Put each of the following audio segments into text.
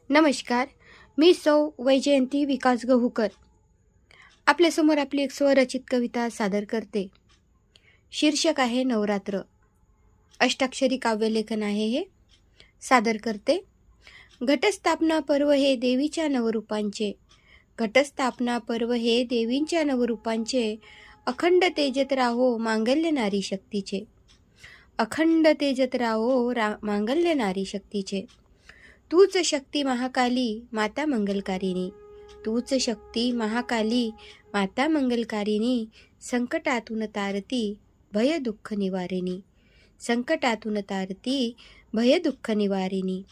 नमस्कार. मी सौ वैजयंती विकास गहूकर आपल्यासमोर आपली एक स्वरचित कविता सादर करते. शीर्षक आहे नवरात्र. अष्टाक्षरी काव्यलेखन आहे हे. सादर करते. घटस्थापना पर्व हे देवीच्या नवरूपांचे, घटस्थापना पर्व हे देवींच्या नवरूपांचे, अखंड तेजत राहो मांगल्य नारी शक्तीचे, अखंड तेजत राहो मांगल्य नारी शक्तीचे. तूच शक्ती महाकाली माता मंगलकारिणी, तूच शक्ती महाकाली माता मंगलकारिणी, संकटातून तारती भय दुःख निवारिणी, संकटातून तारती भय दुःख निवारिणी.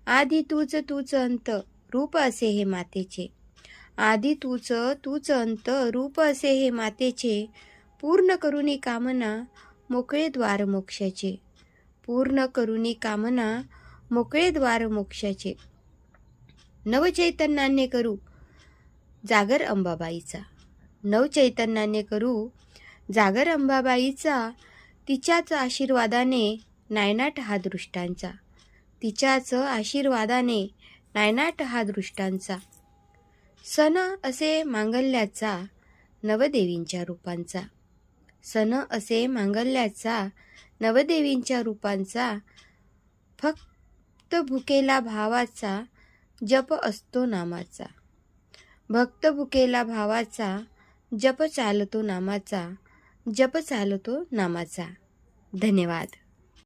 आधी तूच तूच अंत रूप असे हे मातेचे, आधी तूच तूच अंत रूप असे हे मातेचे, पूर्ण करुणी कामना मोकळे द्वार मोक्षाचे, पूर्ण करुणी कामना मोकळे द्वार मोक्षाचे. नवचैतन्याने करू जागर अंबाबाईचा, नवचैतन्याने करू जागर अंबाबाईचा, तिच्याच आशीर्वादाने नायनाट हा दृष्टांचा, तिच्याच आशीर्वादाने नायनाट हा दृष्टांचा. सण असे मांगल्याचा नवदेवींच्या रूपांचा, सण असे मांगल्याचा नवदेवींच्या रूपांचा, फक्त भुकेला भावाचा जप असतो नामाचा, भक्त भुकेला भावाचा जप चालतो नामाचा, जप चालतो नामाचा. धन्यवाद.